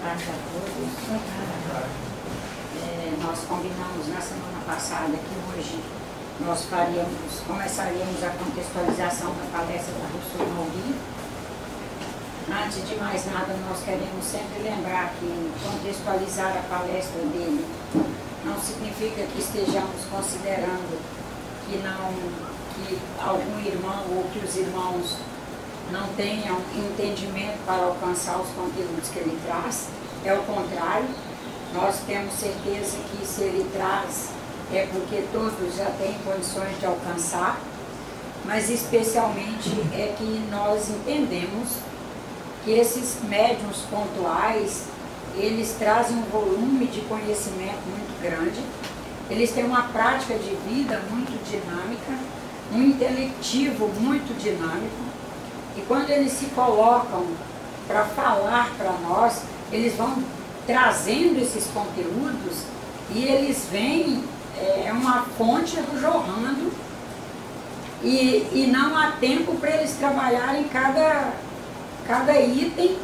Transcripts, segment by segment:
tarde a todos. Nós combinamos na semana passada que hoje nós começaríamos a contextualização da palestra da professora Mauri. Antes de mais nada, nós queremos sempre lembrar que contextualizar a palestra dele não significa que estejamos considerando que algum irmão ou que os irmãos não tenham entendimento para alcançar os conteúdos que ele traz. É o contrário, nós temos certeza que se ele traz é porque todos já têm condições de alcançar, mas especialmente é que nós entendemos que esses médiuns pontuais, eles trazem um volume de conhecimento muito grande, eles têm uma prática de vida muito dinâmica, um intelectivo muito dinâmico, e quando eles se colocam para falar para nós, eles vão trazendo esses conteúdos e eles vêm, é uma fonte jorrando, e não há tempo para eles trabalharem cada item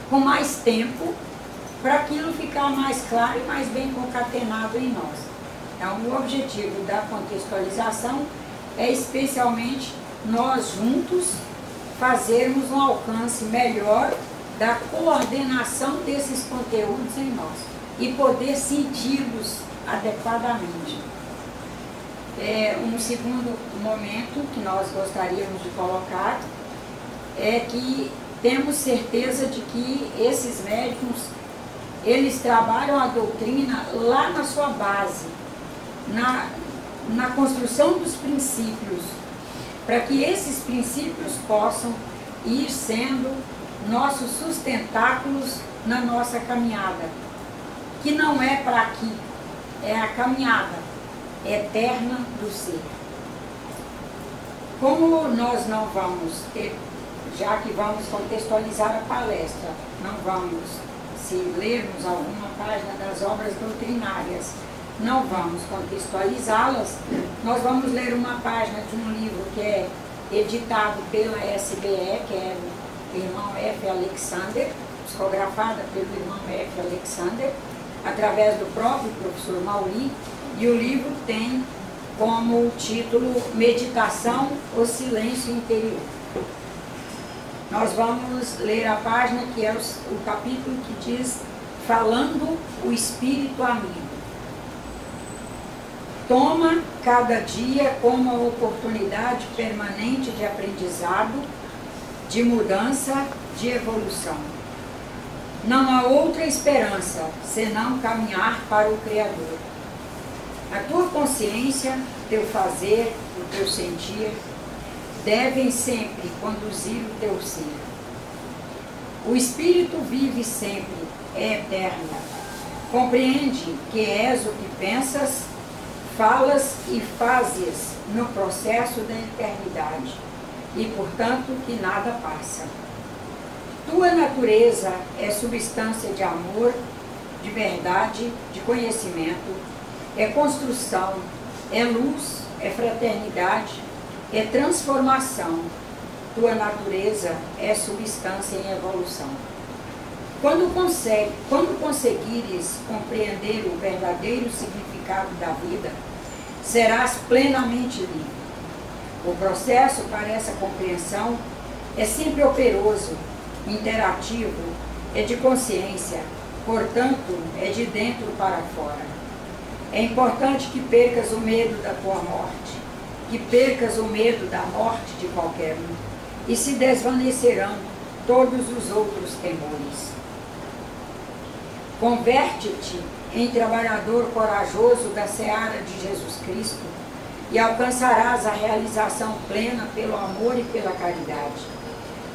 com mais tempo, para aquilo ficar mais claro e mais bem concatenado em nós. Então, o objetivo da contextualização é especialmente nós juntos fazermos um alcance melhor da coordenação desses conteúdos em nós e poder senti-los adequadamente. Um segundo momento que nós gostaríamos de colocar é que temos certeza de que esses médiuns, eles trabalham a doutrina lá na sua base, na construção dos princípios, para que esses princípios possam ir sendo nossos sustentáculos na nossa caminhada, que não é para aqui, é a caminhada eterna do ser. Como nós não vamos ter, já que vamos contextualizar a palestra, não vamos, se lermos alguma página das obras doutrinárias, não vamos contextualizá-las, nós vamos ler uma página de um livro que é editado pela SBE, que é o irmão F. Alexander, psicografada pelo irmão F. Alexander, através do próprio professor Mauri, e o livro tem como título Meditação, o Silêncio Interior. Nós vamos ler a página que é o capítulo que diz Falando o Espírito Amigo. Toma cada dia como uma oportunidade permanente de aprendizado, de mudança, de evolução. Não há outra esperança senão caminhar para o Criador. A tua consciência, teu fazer, o teu sentir, devem sempre conduzir o teu ser. O Espírito vive sempre, é eterno. Compreende que és o que pensas, falas e fazes no processo da eternidade, e, portanto, que nada passa. Tua natureza é substância de amor, de verdade, de conhecimento, é construção, é luz, é fraternidade, é transformação. Tua natureza é substância em evolução. Quando conseguires compreender o verdadeiro significado da vida, serás plenamente livre. O processo para essa compreensão é sempre operoso, interativo, é de consciência, portanto, é de dentro para fora. É importante que percas o medo da tua morte, que percas o medo da morte de qualquer um, e se desvanecerão todos os outros temores. Converte-te em trabalhador corajoso da seara de Jesus Cristo e alcançarás a realização plena pelo amor e pela caridade.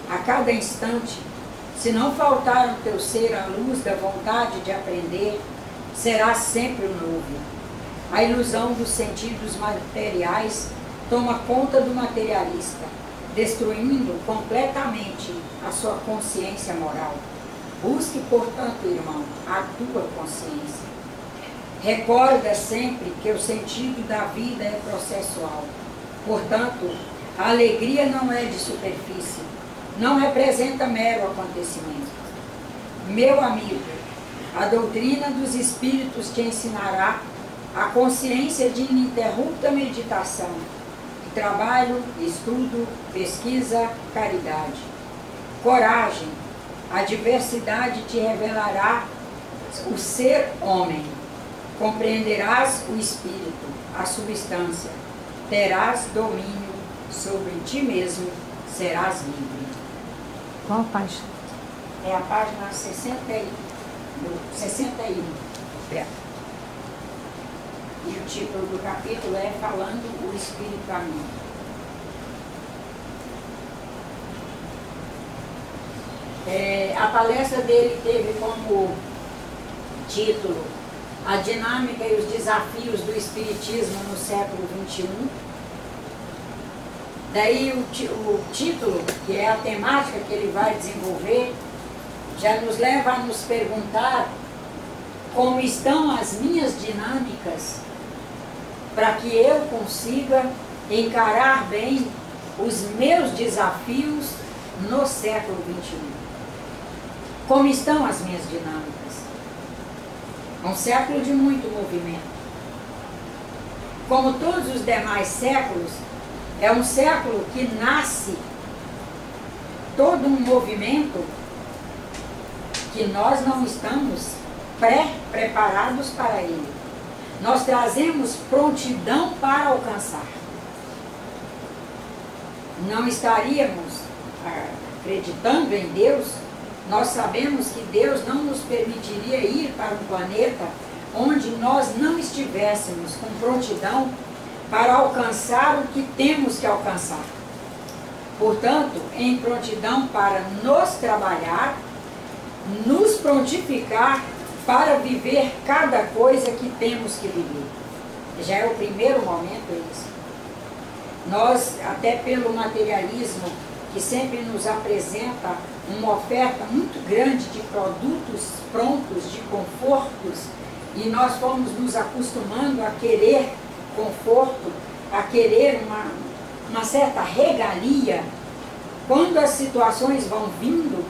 A cada instante, se não faltar ao teu ser a luz da vontade de aprender, será sempre o novo. A ilusão dos sentidos materiais toma conta do materialista, destruindo completamente a sua consciência moral. Busque, portanto, irmão, a tua consciência. Recorda sempre que o sentido da vida é processual. Portanto, a alegria não é de superfície, não representa mero acontecimento. Meu amigo, a doutrina dos Espíritos te ensinará a consciência de ininterrupta meditação, trabalho, estudo, pesquisa, caridade. Coragem, a diversidade te revelará o ser homem. Compreenderás o espírito, a substância. Terás domínio sobre ti mesmo, serás livre. Qual página? É a página 61. E o título do capítulo é Falando o Espírito a mim. A palestra dele teve como título A Dinâmica e os Desafios do Espiritismo no Século XXI. Daí o título, que é a temática que ele vai desenvolver, já nos leva a nos perguntar como estão as minhas dinâmicas para que eu consiga encarar bem os meus desafios no século XXI. Como estão as minhas dinâmicas? É um século de muito movimento. Como todos os demais séculos, é um século que nasce todo um movimento que nós não estamos preparados para ele. Nós trazemos prontidão para alcançar. Não estaríamos acreditando em Deus, nós sabemos que Deus não nos permitiria ir para um planeta onde nós não estivéssemos com prontidão para alcançar o que temos que alcançar. Portanto, em prontidão para nos trabalhar, nos prontificar para viver cada coisa que temos que viver. Já é o primeiro momento isso. Nós, até pelo materialismo, que sempre nos apresenta uma oferta muito grande de produtos prontos, de confortos, e nós fomos nos acostumando a querer conforto, a querer uma certa regalia. Quando as situações vão vindo,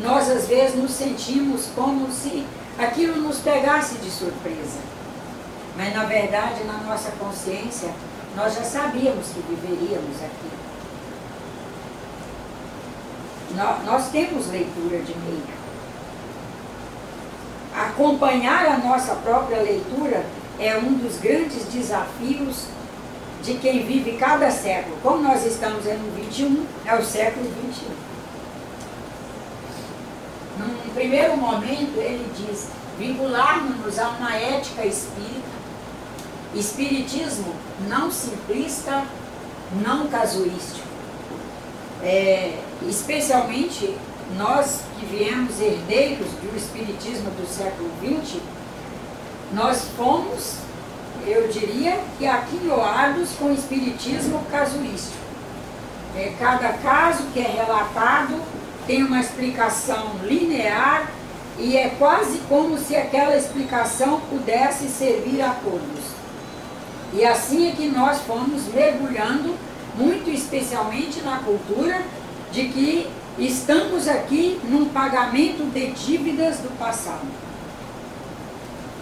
nós às vezes nos sentimos como se aquilo nos pegasse de surpresa. Mas na verdade, na nossa consciência, nós já sabíamos que viveríamos aquilo. Nós temos leitura de meio. Acompanhar a nossa própria leitura é um dos grandes desafios de quem vive cada século. Como nós estamos no 21, é o século 21. Num primeiro momento, ele diz, vincularmos-nos a uma ética espírita, espiritismo não simplista, não casuístico. Especialmente nós que viemos herdeiros do espiritismo do século XX, nós fomos, eu diria, que aquinhoados com o espiritismo casuístico. Cada caso que é relatado tem uma explicação linear e é quase como se aquela explicação pudesse servir a todos. E assim é que nós fomos mergulhando, muito especialmente na cultura, de que estamos aqui num pagamento de dívidas do passado.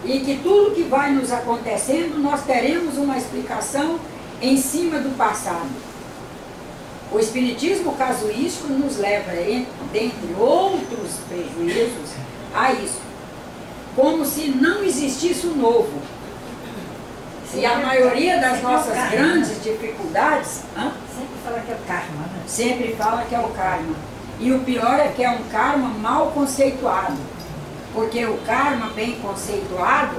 E que tudo que vai nos acontecendo, nós teremos uma explicação em cima do passado. O espiritismo casuístico nos leva, dentre outros prejuízos, a isso. Como se não existisse o novo. E a maioria das nossas grandes dificuldades... Sempre fala que é o karma, né? Sempre fala que é o karma. E o pior é que é um karma mal conceituado. Porque o karma bem conceituado,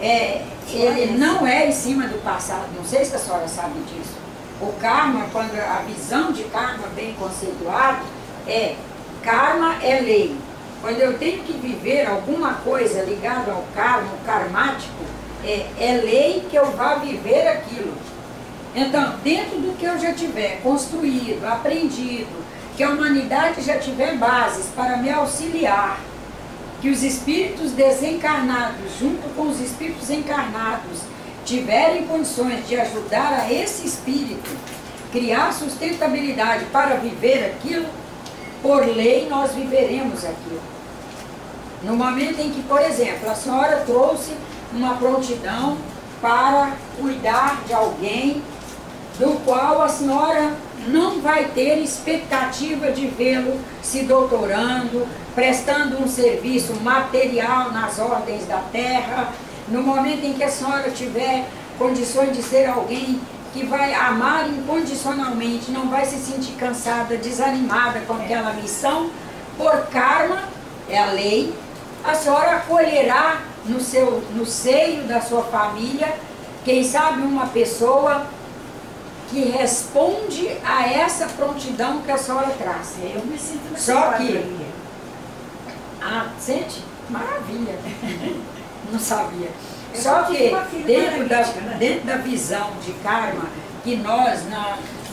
ele não é em cima do passado. Não sei se a senhora sabe disso. O karma, quando a visão de karma bem conceituado, karma é lei. Quando eu tenho que viver alguma coisa ligada ao karma, o karmático, é lei que eu vá viver aquilo. Então, dentro do que eu já tiver construído, aprendido, que a humanidade já tiver bases para me auxiliar, que os espíritos desencarnados, junto com os espíritos encarnados, tiverem condições de ajudar a esse espírito, criar sustentabilidade para viver aquilo, por lei nós viveremos aquilo. No momento em que, por exemplo, a senhora trouxe uma prontidão para cuidar de alguém do qual a senhora não vai ter expectativa de vê-lo se doutorando, prestando um serviço material nas ordens da terra. No momento em que a senhora tiver condições de ser alguém que vai amar incondicionalmente, não vai se sentir cansada, desanimada com aquela missão, por karma, é a lei, a senhora acolherá no seio da sua família, quem sabe uma pessoa que responde a essa prontidão que a senhora traz. Eu me sinto nessa Só quadra que, aí. sente? Maravilha. Não sabia. Eu Só que tive uma filha paralítica, né? dentro da visão de karma, que nós,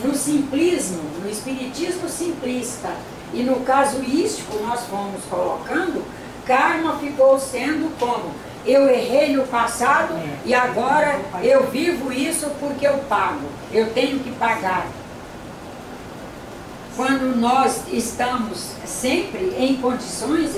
no simplismo, no espiritismo simplista e no casuístico nós fomos colocando, karma ficou sendo como? Eu errei no passado e agora eu vivo isso porque eu pago, eu tenho que pagar. Quando nós estamos sempre em condições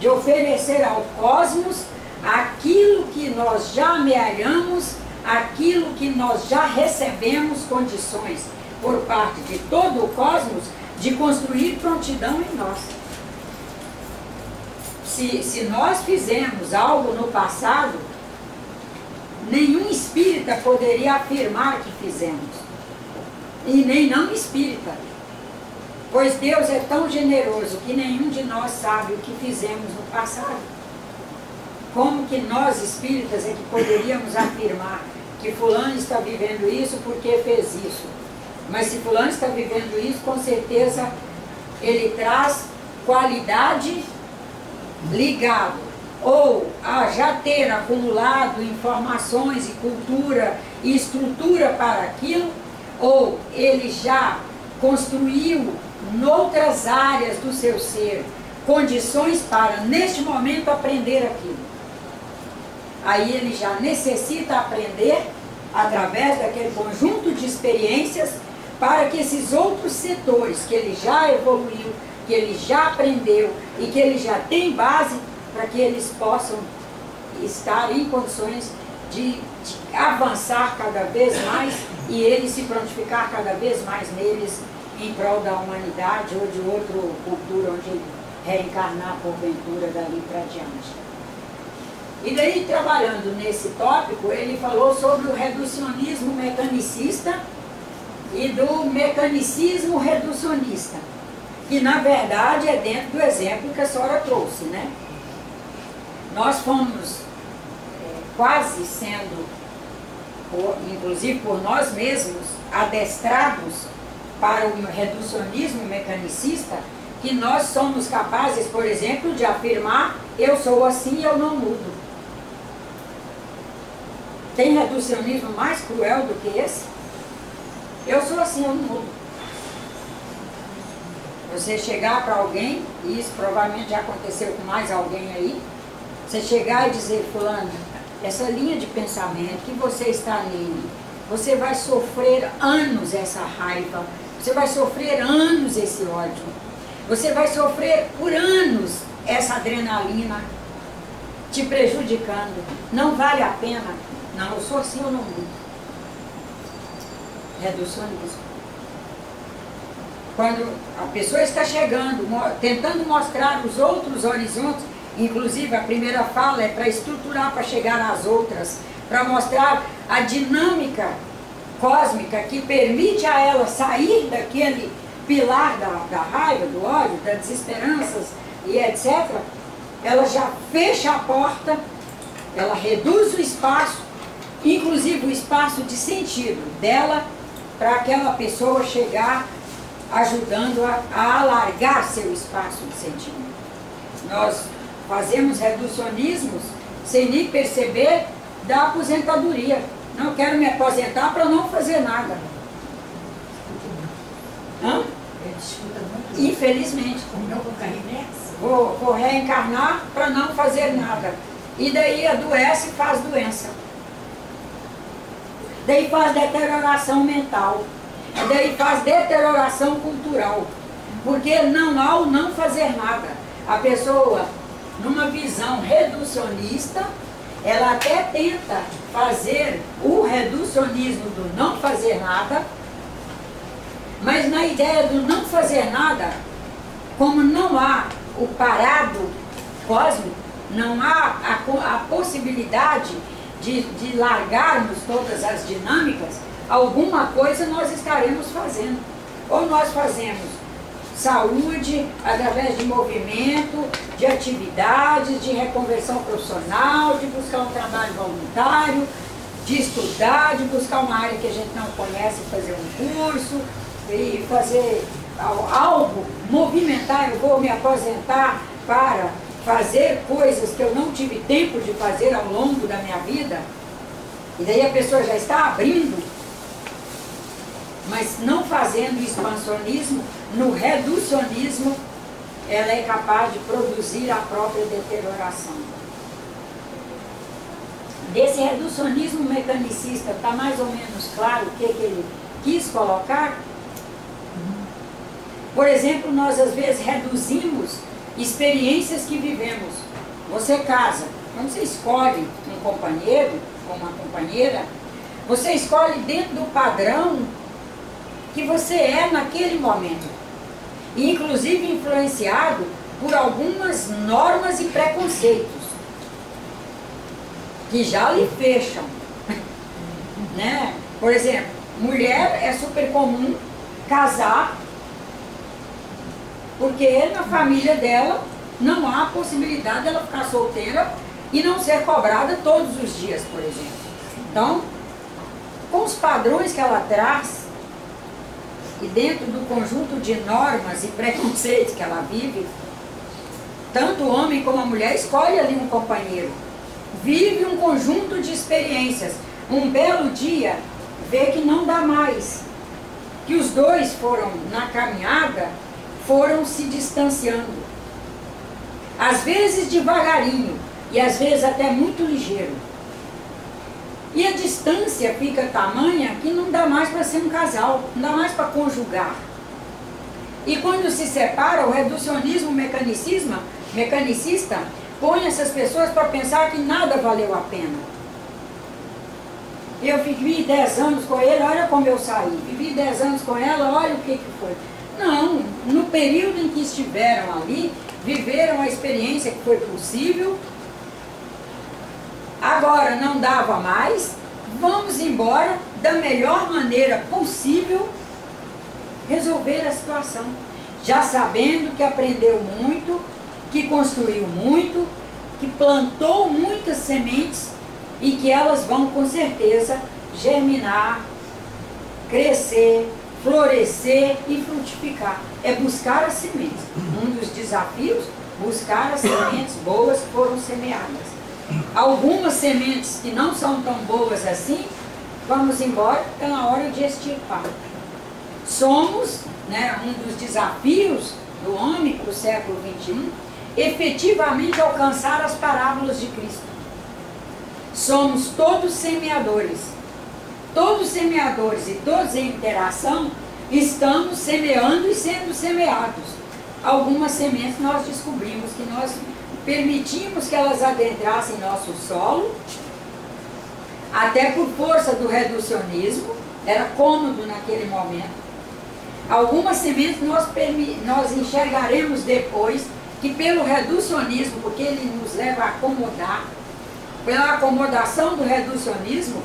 de oferecer ao cosmos aquilo que nós já amealhamos, aquilo que nós já recebemos condições por parte de todo o cosmos de construir prontidão em nós. Se nós fizemos algo no passado, nenhum espírita poderia afirmar que fizemos, e nem não espírita, pois Deus é tão generoso que nenhum de nós sabe o que fizemos no passado. Como que nós espíritas é que poderíamos afirmar que fulano está vivendo isso porque fez isso? Mas se fulano está vivendo isso, com certeza ele traz qualidade ligado ou a já ter acumulado informações e cultura e estrutura para aquilo, ou ele já construiu noutras áreas do seu ser condições para, neste momento, aprender aquilo. Aí ele já necessita aprender através daquele conjunto de experiências para que esses outros setores que ele já evoluiu, que ele já aprendeu e que ele já tem base, para que eles possam estar em condições de avançar cada vez mais e ele se prontificar cada vez mais neles em prol da humanidade ou de outra cultura onde ele reencarnar porventura dali para diante. E daí, trabalhando nesse tópico, ele falou sobre o reducionismo mecanicista e do mecanicismo reducionista, que na verdade é dentro do exemplo que a senhora trouxe, né? Nós fomos quase sendo, inclusive por nós mesmos, adestrados para o reducionismo mecanicista, que nós somos capazes, por exemplo, de afirmar: eu sou assim e eu não mudo. Tem reducionismo mais cruel do que esse? Eu sou assim, eu não mudo. Você chegar para alguém, e isso provavelmente já aconteceu com mais alguém aí, você chegar e dizer: fulano, essa linha de pensamento que você está nele, você vai sofrer anos essa raiva, você vai sofrer anos esse ódio, você vai sofrer por anos essa adrenalina te prejudicando, não vale a pena. Não, eu sou assim, eu não mudo. Reducionismo. Quando a pessoa está chegando, tentando mostrar os outros horizontes, inclusive a primeira fala é para estruturar, para chegar às outras, para mostrar a dinâmica cósmica que permite a ela sair daquele pilar da raiva, do ódio, das desesperanças e etc. Ela já fecha a porta, ela reduz o espaço, inclusive o espaço de sentido dela, para aquela pessoa chegar ajudando a alargar seu espaço de sentido. Nós fazemos reducionismos sem nem perceber da aposentadoria. Não quero me aposentar para não fazer nada. Hã? Infelizmente. Vou reencarnar para não fazer nada. E daí adoece e faz doença. Daí faz deterioração mental. Daí faz deterioração cultural. Porque não há o não fazer nada. A pessoa numa visão reducionista, ela até tenta fazer o reducionismo do não fazer nada, mas na ideia do não fazer nada, como não há o parado cósmico, não há a possibilidade de largarmos todas as dinâmicas, alguma coisa nós estaremos fazendo. Ou nós fazemos saúde através de movimento, de atividades, de reconversão profissional, de buscar um trabalho voluntário, de estudar, de buscar uma área que a gente não conhece, fazer um curso e fazer algo, movimentar. Eu vou me aposentar para fazer coisas que eu não tive tempo de fazer ao longo da minha vida, e daí a pessoa já está abrindo, mas não fazendo expansionismo, no reducionismo, ela é capaz de produzir a própria deterioração. Desse reducionismo mecanicista, está mais ou menos claro o que ele quis colocar? Por exemplo, nós às vezes reduzimos experiências que vivemos. Você casa, quando você escolhe um companheiro ou uma companheira, você escolhe dentro do padrão que você é naquele momento, e inclusive influenciado por algumas normas e preconceitos que já lhe fecham, né? Por exemplo, mulher é super comum casar porque na família dela não há possibilidade dela ficar solteira e não ser cobrada todos os dias, por exemplo. Então, com os padrões que ela traz e dentro do conjunto de normas e preconceitos que ela vive, tanto o homem como a mulher escolhe ali um companheiro, vive um conjunto de experiências. Um belo dia, vê que não dá mais, que os dois foram na caminhada, foram se distanciando, às vezes devagarinho e às vezes até muito ligeiro, e a distância fica tamanha que não dá mais para ser um casal, não dá mais para conjugar. E quando se separa, o reducionismo mecanicista põe essas pessoas para pensar que nada valeu a pena. Eu vivi 10 anos com ele, olha como eu saí, vivi 10 anos com ela, olha o que foi. Não, no período em que estiveram ali, viveram a experiência que foi possível. Agora não dava mais, vamos embora da melhor maneira possível resolver a situação. Já sabendo que aprendeu muito, que construiu muito, que plantou muitas sementes e que elas vão com certeza germinar, crescer, florescer e frutificar. É buscar as sementes. Um dos desafios, buscar as sementes boas que foram semeadas. Algumas sementes que não são tão boas assim, vamos embora, está na hora de extirpar. Somos, né, um dos desafios do homem para o século XXI, efetivamente alcançar as parábolas de Cristo. Somos todos semeadores. Todos semeadores e todos em interação, estamos semeando e sendo semeados. Algumas sementes nós descobrimos que nós permitimos que elas adentrassem nosso solo, até por força do reducionismo, era cômodo naquele momento. Algumas sementes nós enxergaremos depois que pelo reducionismo, porque ele nos leva a acomodar, pela acomodação do reducionismo,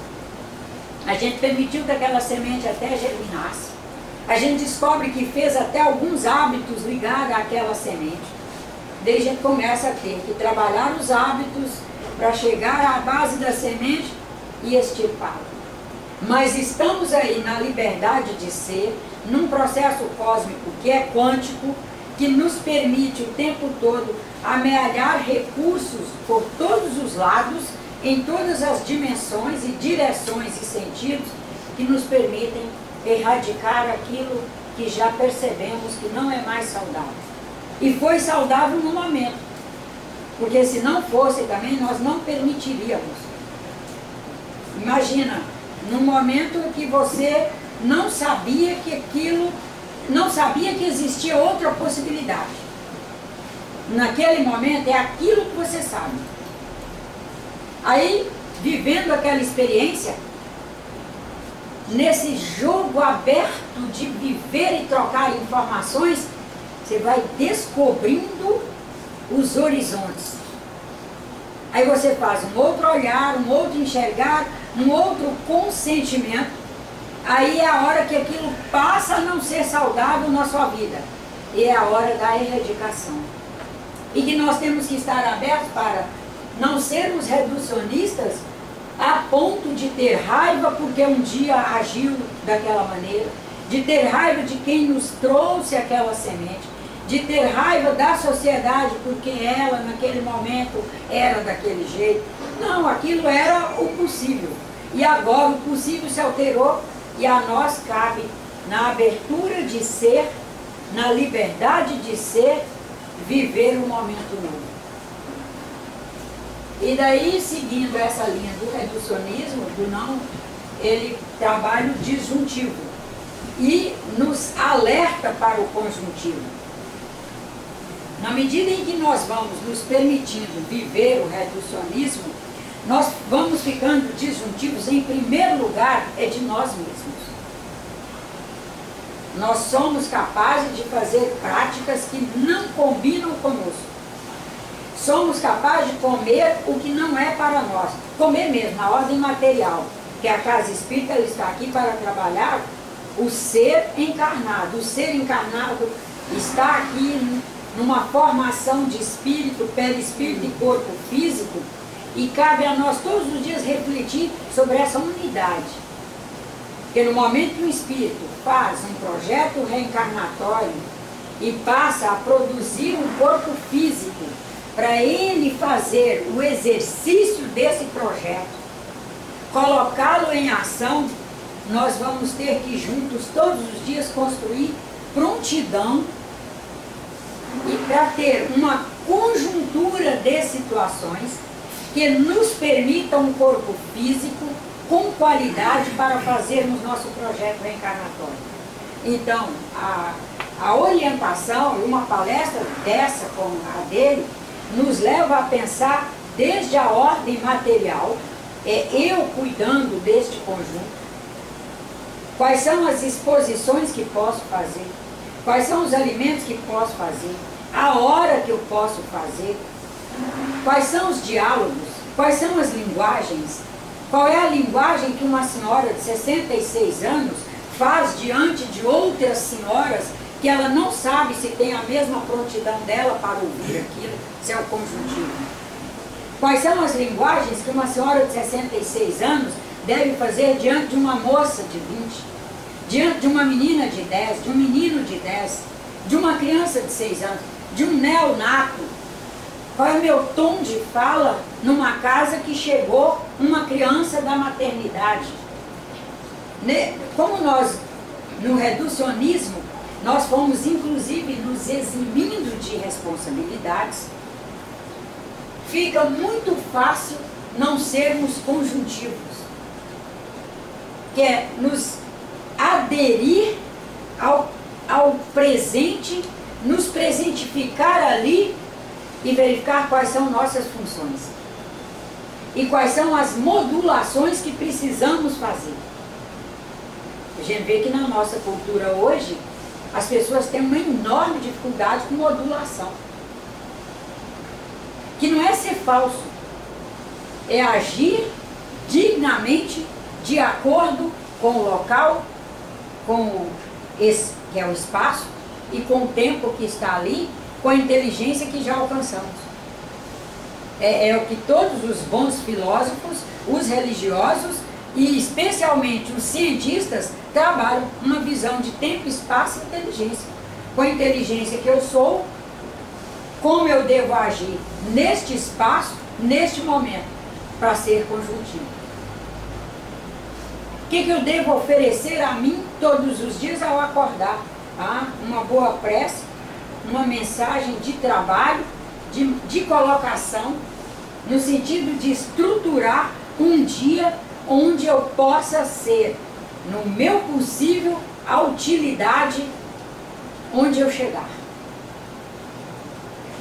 a gente permitiu que aquela semente até germinasse. A gente descobre que fez até alguns hábitos ligados àquela semente. Daí a gente começa a ter que trabalhar os hábitos para chegar à base da semente e extirpá-la. Mas estamos aí na liberdade de ser, num processo cósmico que é quântico, que nos permite o tempo todo amealhar recursos por todos os lados, em todas as dimensões e direções e sentidos, que nos permitem erradicar aquilo que já percebemos que não é mais saudável. E foi saudável no momento, porque se não fosse também, nós não permitiríamos. Imagina, num momento que você não sabia que aquilo, não sabia que existia outra possibilidade. naquele momento é aquilo que você sabe. Aí, vivendo aquela experiência, nesse jogo aberto de viver e trocar informações, você vai descobrindo os horizontes. Aí você faz um outro olhar, um outro enxergar, um outro consentimento. Aí é a hora que aquilo passa a não ser saudável na sua vida. E é a hora da erradicação. E que nós temos que estar abertos para não sermos reducionistas a ponto de ter raiva porque um dia agiu daquela maneira, de ter raiva de quem nos trouxe aquela semente, de ter raiva da sociedade porque ela naquele momento era daquele jeito. Não, aquilo era o possível. E agora o possível se alterou e a nós cabe, na abertura de ser, na liberdade de ser, viver um momento novo. E daí, seguindo essa linha do reducionismo, do não, ele trabalha o disjuntivo e nos alerta para o conjuntivo. Na medida em que nós vamos nos permitindo viver o reducionismo, nós vamos ficando disjuntivos, em primeiro lugar, é de nós mesmos. Nós somos capazes de fazer práticas que não combinam conosco. Somos capazes de comer o que não é para nós. Comer mesmo, na ordem material. Que a casa espírita está aqui para trabalhar o ser encarnado. O ser encarnado está aqui numa formação de espírito, perispírito e corpo físico. E cabe a nós todos os dias refletir sobre essa unidade. Porque no momento que o espírito faz um projeto reencarnatório e passa a produzir um corpo físico, para ele fazer o exercício desse projeto, colocá-lo em ação, nós vamos ter que juntos todos os dias construir prontidão e para ter uma conjuntura de situações que nos permitam um corpo físico com qualidade para fazermos nosso projeto reencarnatório. Então, a orientação, uma palestra dessa como a dele, nos leva a pensar desde a ordem material, eu cuidando deste conjunto, quais são as exposições que posso fazer, quais são os alimentos que posso fazer, a hora que eu posso fazer, quais são os diálogos, quais são as linguagens, qual é a linguagem que uma senhora de 66 anos faz diante de outras senhoras que ela não sabe se tem a mesma prontidão dela para ouvir aquilo, se é o conjuntivo. Quais são as linguagens que uma senhora de 66 anos deve fazer diante de uma moça de 20, diante de uma menina de 10, de um menino de 10, de uma criança de 6 anos, de um neonato? Qual é o meu tom de fala numa casa que chegou uma criança da maternidade? Como nós, no reducionismo, nós fomos inclusive nos eximindo de responsabilidades, fica muito fácil não sermos conjuntivos, que é nos aderir ao presente, nos presentificar ali e verificar quais são nossas funções e quais são as modulações que precisamos fazer. A gente vê que na nossa cultura hoje as pessoas têm uma enorme dificuldade com modulação, que não é ser falso, é agir dignamente de acordo com o local, com esse que é o espaço e com o tempo que está ali, com a inteligência que já alcançamos. É o que todos os bons filósofos, os religiosos e especialmente os cientistas trabalham, uma visão de tempo, espaço e inteligência. Com a inteligência que eu sou, como eu devo agir neste espaço, neste momento, para ser conjuntivo. O que eu devo oferecer a mim todos os dias ao acordar? Uma boa prece, uma mensagem de trabalho, de colocação, no sentido de estruturar um dia onde eu possa ser, no meu possível, a utilidade onde eu chegar.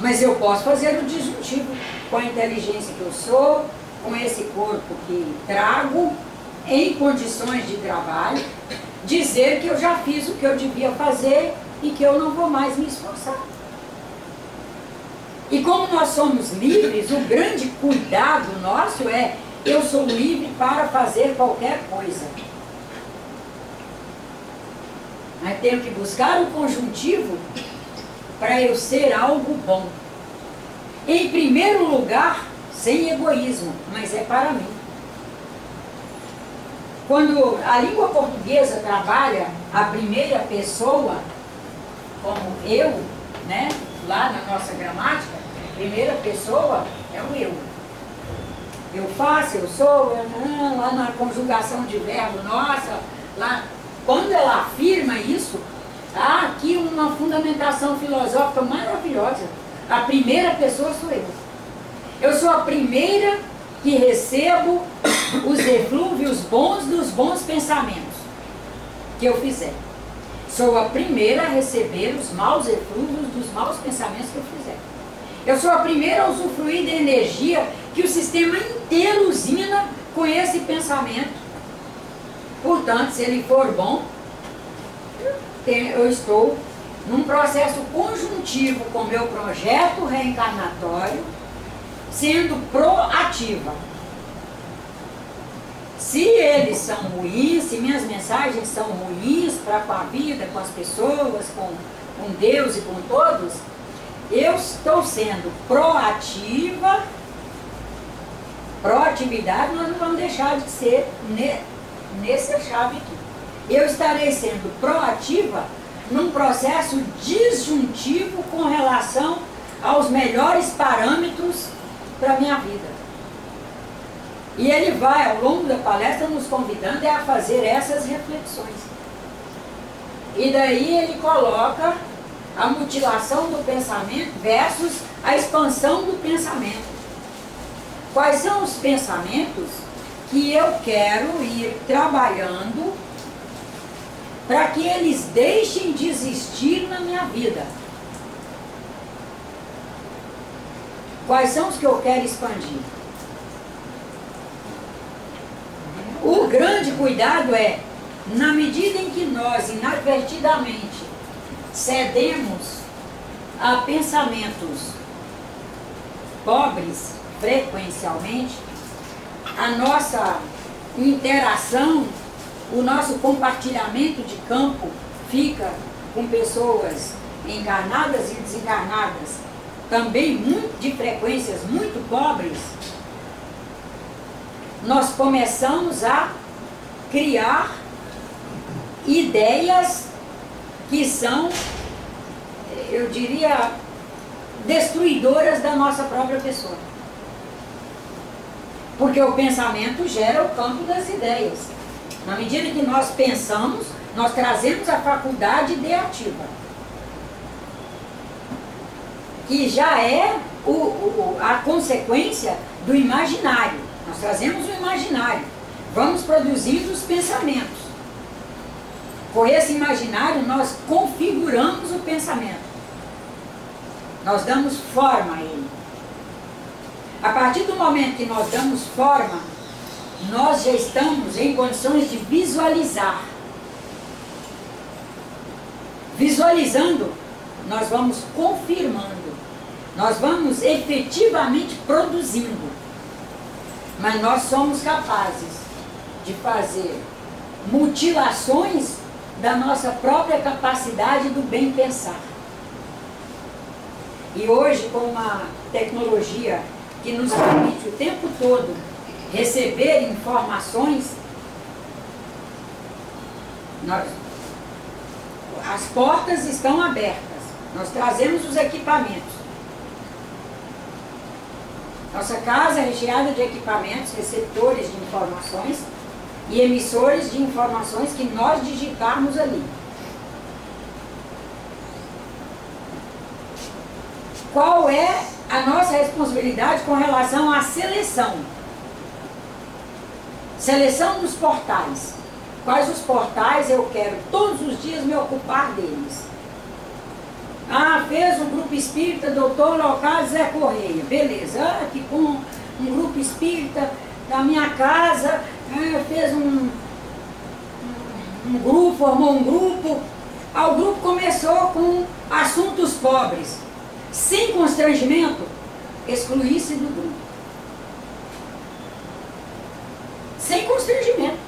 Mas eu posso fazer o disjuntivo com a inteligência que eu sou, com esse corpo que trago, em condições de trabalho, dizer que eu já fiz o que eu devia fazer e que eu não vou mais me esforçar. E como nós somos livres, o grande cuidado nosso é: eu sou livre para fazer qualquer coisa. Mas tenho que buscar o conjuntivo para eu ser algo bom. Em primeiro lugar, sem egoísmo, mas é para mim. Quando a língua portuguesa trabalha a primeira pessoa, como eu, né? Lá na nossa gramática, primeira pessoa é o eu. Eu faço, eu sou, lá na conjugação de verbo nossa, lá, quando ela afirma isso, há aqui uma fundamentação filosófica maravilhosa. A primeira pessoa sou eu. Eu sou a primeira que recebo os eflúvios bons dos bons pensamentos que eu fizer. Sou a primeira a receber os maus eflúvios dos maus pensamentos que eu fizer. Eu sou a primeira a usufruir da energia que o sistema inteiro usina com esse pensamento. Portanto, se ele for bom, eu estou num processo conjuntivo com o meu projeto reencarnatório, sendo proativa. Se eles são ruins, se minhas mensagens são ruins para com a vida, com as pessoas, com Deus e com todos, eu estou sendo proativa. Proatividade nós não vamos deixar de ser nessa chave aqui. Eu estarei sendo proativa num processo disjuntivo com relação aos melhores parâmetros para a minha vida. E ele vai, ao longo da palestra, nos convidando a fazer essas reflexões. E daí ele coloca a mutilação do pensamento versus a expansão do pensamento. Quais são os pensamentos que eu quero ir trabalhando para que eles deixem de existir na minha vida? Quais são os que eu quero expandir? O grande cuidado é, na medida em que nós inadvertidamente cedemos a pensamentos pobres frequencialmente, a nossa interação, o nosso compartilhamento de campo fica com pessoas encarnadas e desencarnadas, também de frequências muito pobres. Nós começamos a criar ideias que são, eu diria, destruidoras da nossa própria pessoa. Porque o pensamento gera o campo das ideias. Na medida que nós pensamos, nós trazemos a faculdade ideativa, que já é a consequência do imaginário. Nós trazemos o imaginário, vamos produzindo os pensamentos. Com esse imaginário, nós configuramos o pensamento. Nós damos forma a ele. A partir do momento que nós damos forma, nós já estamos em condições de visualizar. Visualizando, nós vamos confirmando. Nós vamos efetivamente produzindo. Mas nós somos capazes de fazer mutilações da nossa própria capacidade do bem pensar. E hoje, com uma tecnologia que nos permite o tempo todo receber informações, as portas estão abertas. Nós trazemos os equipamentos. Nossa casa é recheada de equipamentos, receptores de informações e emissores de informações que nós digitarmos ali. Qual é a nossa responsabilidade com relação à seleção? Seleção dos portais. Quais os portais eu quero todos os dias me ocupar deles? Ah, fez um grupo espírita, doutor Leocádio Zé Correia. Beleza. Ah, que com um grupo espírita da minha casa, fez um grupo, formou um grupo. Ah, o grupo começou com assuntos pobres. Sem constrangimento, excluísse do grupo. Sem constrangimento.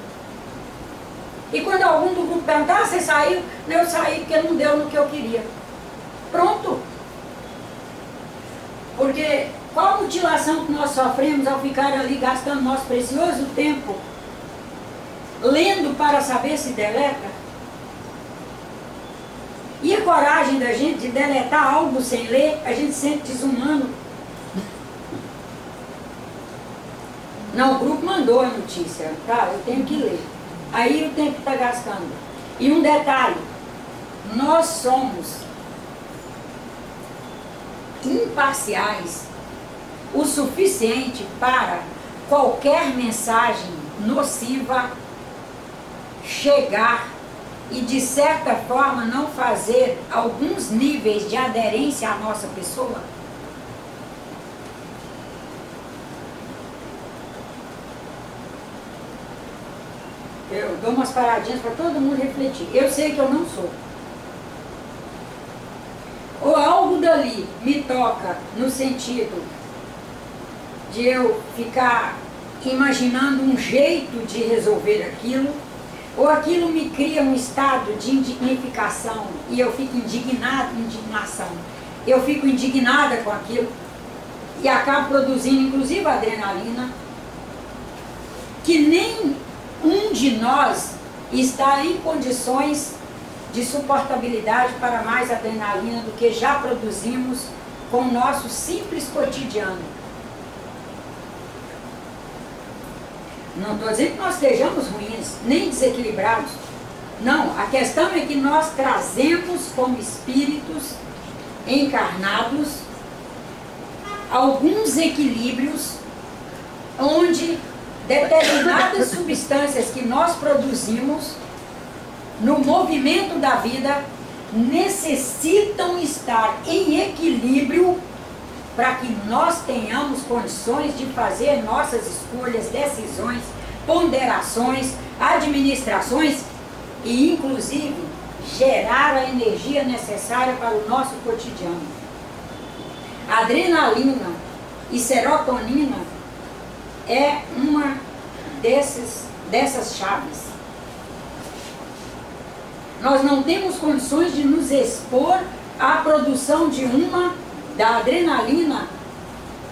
E quando algum do grupo perguntar, você saiu? Eu saí porque não deu no que eu queria. Pronto. Porque qual a mutilação que nós sofremos ao ficar ali gastando nosso precioso tempo lendo para saber se deleta? E a coragem da gente de deletar algo sem ler, a gente se sente desumano. Não, o grupo mandou a notícia, tá? Eu tenho que ler. Aí o tempo está gastando. E um detalhe, nós somos imparciais o suficiente para qualquer mensagem nociva chegar e de certa forma não fazer alguns níveis de aderência à nossa pessoa? Eu dou umas paradinhas para todo mundo refletir. Eu sei que eu não sou. Ou algo dali me toca no sentido de eu ficar imaginando um jeito de resolver aquilo, ou aquilo me cria um estado de indignificação e eu fico indignação. Eu fico indignada com aquilo e acabo produzindo inclusive adrenalina, que nem um de nós está em condições de suportabilidade para mais adrenalina do que já produzimos com o nosso simples cotidiano. Não estou dizendo que nós estejamos ruins, nem desequilibrados. Não, a questão é que nós trazemos como espíritos encarnados alguns equilíbrios onde determinadas substâncias que nós produzimos no movimento da vida necessitam estar em equilíbrio para que nós tenhamos condições de fazer nossas escolhas, decisões, ponderações, administrações e inclusive gerar a energia necessária para o nosso cotidiano. Adrenalina e serotonina é uma dessas chaves. Nós não temos condições de nos expor à produção de da adrenalina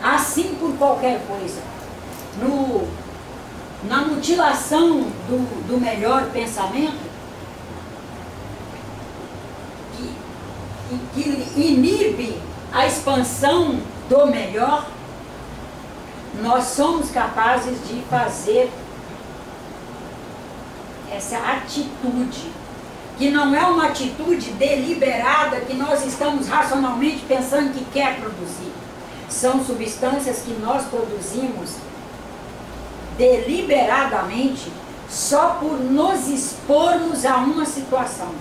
assim por qualquer coisa. Na mutilação do melhor pensamento, que inibe a expansão do melhor, nós somos capazes de fazer essa atitude, que não é uma atitude deliberada que nós estamos racionalmente pensando que quer produzir. São substâncias que nós produzimos deliberadamente só por nos expormos a uma situação.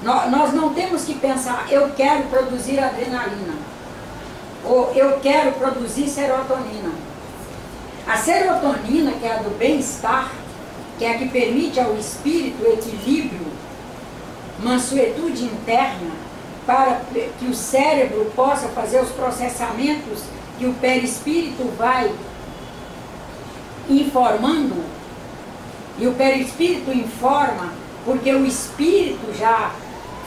Nós não temos que pensar, eu quero produzir adrenalina, ou eu quero produzir serotonina. A serotonina, que é a do bem-estar, que é a que permite ao espírito equilíbrio, mansuetude interna, para que o cérebro possa fazer os processamentos que o perispírito vai informando, e o perispírito informa, porque o espírito já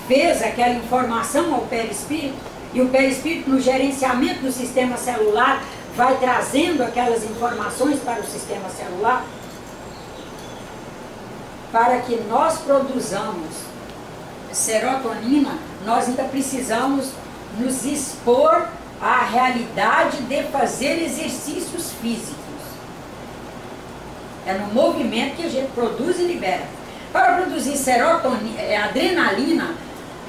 fez aquela informação ao perispírito, e o perispírito no gerenciamento do sistema celular vai trazendo aquelas informações para o sistema celular, para que nós produzamos serotonina, nós ainda precisamos nos expor à realidade de fazer exercícios físicos. É no movimento que a gente produz e libera. Para produzir serotonina, adrenalina,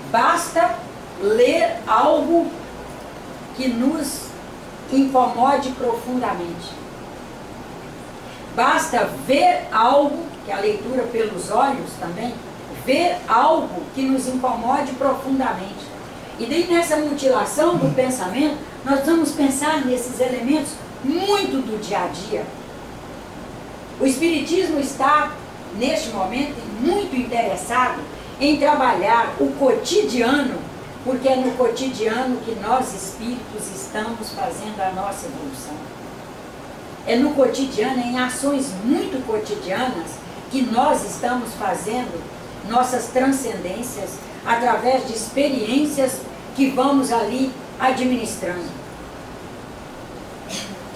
basta ler algo que nos incomode profundamente. Basta ver algo, que é a leitura pelos olhos também, ver algo que nos incomode profundamente. E daí nessa mutilação do pensamento, nós vamos pensar nesses elementos muito do dia a dia. O Espiritismo está, neste momento, muito interessado em trabalhar o cotidiano, porque é no cotidiano que nós espíritos estamos fazendo a nossa evolução. É no cotidiano, em ações muito cotidianas, que nós estamos fazendo nossas transcendências através de experiências que vamos ali administrando.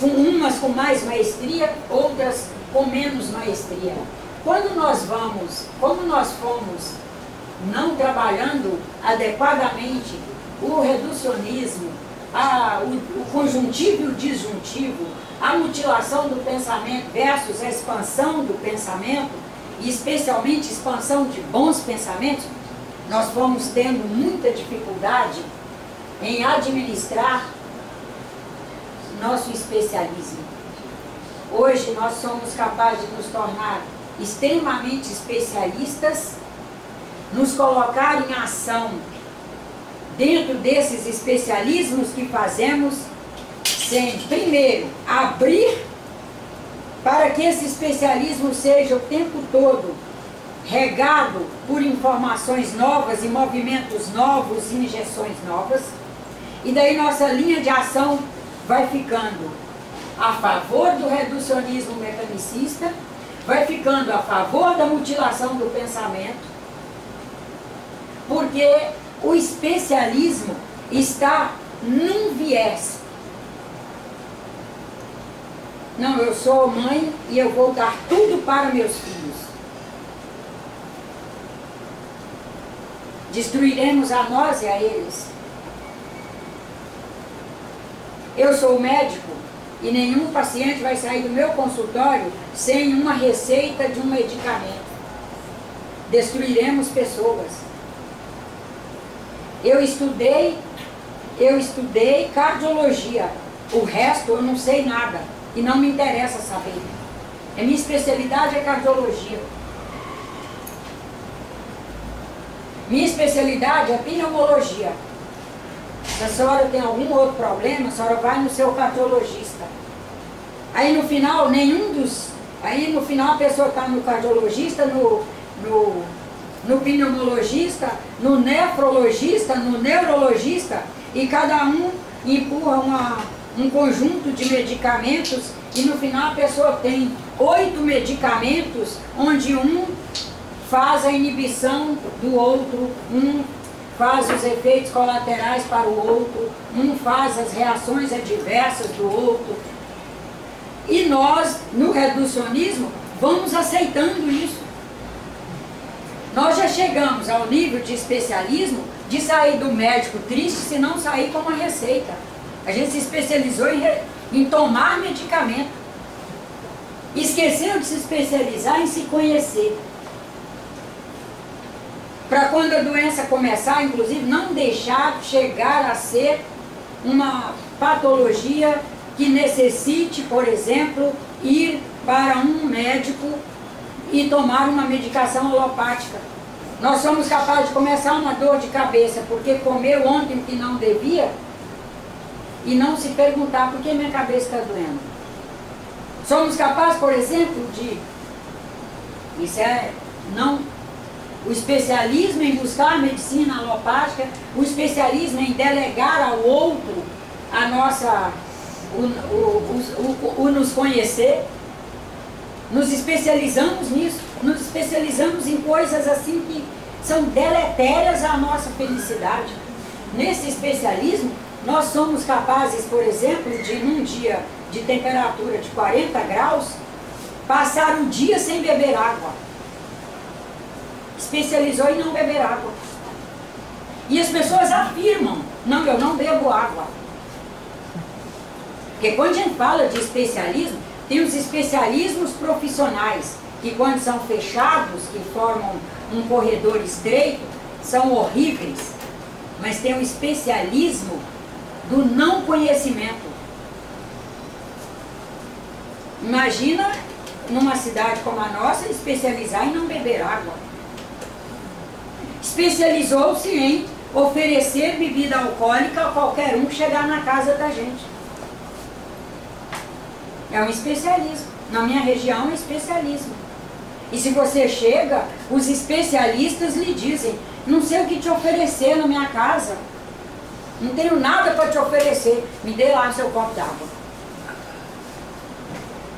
Umas com mais maestria, outras com menos maestria. Quando nós fomos não trabalhando adequadamente o reducionismo, o conjuntivo e o disjuntivo, a mutilação do pensamento versus a expansão do pensamento, e especialmente expansão de bons pensamentos, nós fomos tendo muita dificuldade em administrar nosso especialismo. Hoje nós somos capazes de nos tornar extremamente especialistas, nos colocar em ação dentro desses especialismos que fazemos, sem, primeiro, abrir para que esse especialismo seja o tempo todo regado por informações novas e movimentos novos, injeções novas, e daí nossa linha de ação vai ficando a favor do reducionismo mecanicista, vai ficando a favor da mutilação do pensamento, porque o especialismo está num viés. Não, eu sou mãe e eu vou dar tudo para meus filhos. Destruiremos a nós e a eles. Eu sou médico e nenhum paciente vai sair do meu consultório sem uma receita de um medicamento. Destruiremos pessoas. Eu estudei cardiologia. O resto eu não sei nada e não me interessa saber. A minha especialidade é cardiologia. Minha especialidade é pneumologia. Se a senhora tem algum outro problema, a senhora vai no seu cardiologista. Aí no final, Aí no final a pessoa está no cardiologista, no pneumologista, no nefrologista, no neurologista, e cada um empurra um conjunto de medicamentos, e no final a pessoa tem 8 medicamentos, onde um faz a inibição do outro, um faz os efeitos colaterais para o outro, um faz as reações adversas do outro. E nós, no reducionismo, vamos aceitando isso. Nós já chegamos ao nível de especialismo de sair do médico triste se não sair com uma receita. A gente se especializou em tomar medicamento. Esqueceu de se especializar em se conhecer. Para quando a doença começar, inclusive, não deixar chegar a ser uma patologia que necessite, por exemplo, ir para um médico e tomar uma medicação alopática. Nós somos capazes de começar uma dor de cabeça porque comeu ontem o que não devia e não se perguntar por que minha cabeça está doendo. Somos capazes, por exemplo, o especialismo em buscar a medicina alopática, o especialismo em delegar ao outro o nos conhecer. Nos especializamos nisso, nos especializamos em coisas assim que são deletérias à nossa felicidade. Nesse especialismo, nós somos capazes, por exemplo, de num dia de temperatura de 40 graus, passar um dia sem beber água. Especializou em não beber água. E as pessoas afirmam, não, eu não bebo água. Porque quando a gente fala de especialismo, tem os especialismos profissionais, que quando são fechados, que formam um corredor estreito, são horríveis. Mas tem o especialismo do não conhecimento. Imagina, numa cidade como a nossa, especializar em não beber água. especializou-se em oferecer bebida alcoólica a qualquer um que chegar na casa da gente. É um especialismo. Na minha região é especialismo. E se você chega, os especialistas lhe dizem: não sei o que te oferecer na minha casa. Não tenho nada para te oferecer. Me dê lá o seu copo d'água.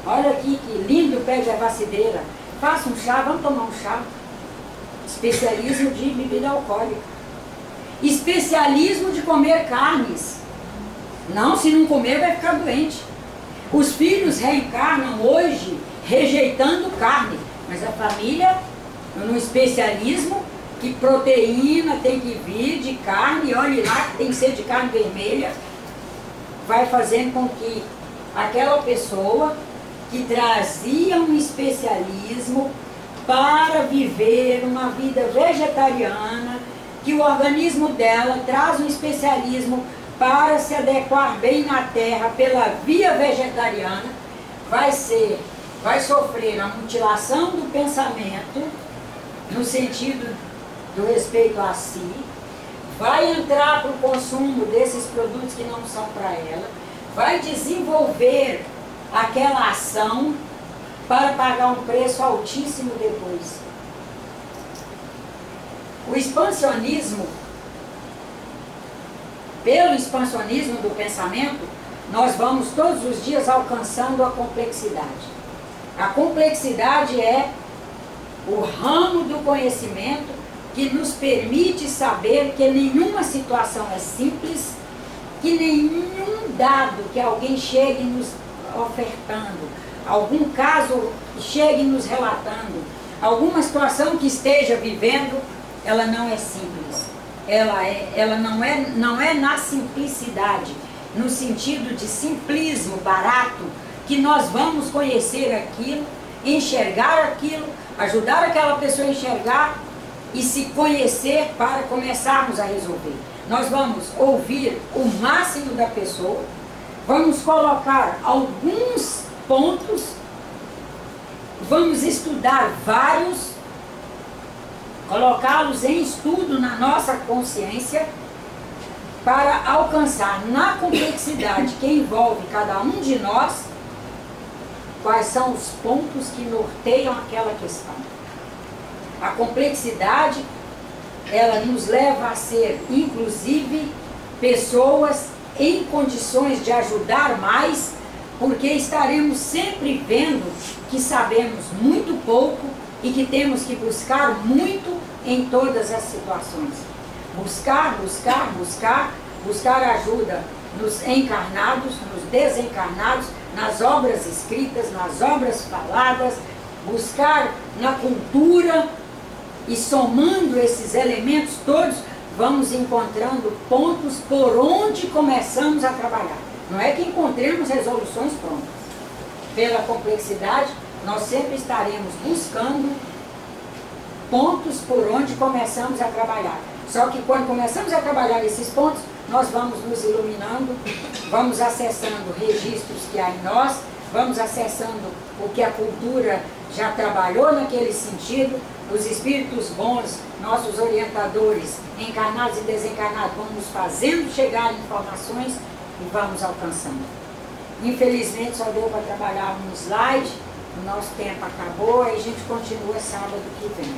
Olha aqui que lindo pé de ervacideira. Faça um chá, vamos tomar um chá. Especialismo de bebida alcoólica. Especialismo de comer carnes. Não, se não comer vai ficar doente. Os filhos reencarnam hoje rejeitando carne. Mas a família, no especialismo, que proteína tem que vir de carne, olhe lá que tem que ser de carne vermelha, vai fazendo com que aquela pessoa que trazia um especialismo para viver uma vida vegetariana, que o organismo dela traz um especialismo para se adequar bem na terra pela via vegetariana, vai sofrer a mutilação do pensamento, no sentido do respeito a si, vai entrar para o consumo desses produtos que não são para ela, vai desenvolver aquela ação para pagar um preço altíssimo depois. O expansionismo, pelo expansionismo do pensamento, nós vamos todos os dias alcançando a complexidade. A complexidade é o ramo do conhecimento que nos permite saber que nenhuma situação é simples, que nenhum dado que alguém chegue nos ofertando, algum caso que chegue nos relatando, alguma situação que esteja vivendo, ela não é simples. Ela não é na simplicidade, no sentido de simplismo barato, que nós vamos conhecer aquilo, enxergar aquilo, ajudar aquela pessoa a enxergar e se conhecer para começarmos a resolver. Nós vamos ouvir o máximo da pessoa, vamos colocar alguns pontos, vamos estudar vários, colocá-los em estudo na nossa consciência para alcançar na complexidade que envolve cada um de nós quais são os pontos que norteiam aquela questão. A complexidade, ela nos leva a ser, inclusive, pessoas em condições de ajudar mais, porque estaremos sempre vendo que sabemos muito pouco e que temos que buscar muito em todas as situações. Buscar ajuda nos encarnados, nos desencarnados, nas obras escritas, nas obras faladas, buscar na cultura, e somando esses elementos todos, vamos encontrando pontos por onde começamos a trabalhar. Não é que encontremos resoluções prontas. Pela complexidade, nós sempre estaremos buscando pontos por onde começamos a trabalhar. Só que quando começamos a trabalhar esses pontos, nós vamos nos iluminando, vamos acessando registros que há em nós, vamos acessando o que a cultura já trabalhou naquele sentido, os espíritos bons, nossos orientadores, encarnados e desencarnados, vão nos fazendo chegar informações e vamos alcançando. Infelizmente só deu para trabalhar um slide, o nosso tempo acabou e a gente continua sábado que vem.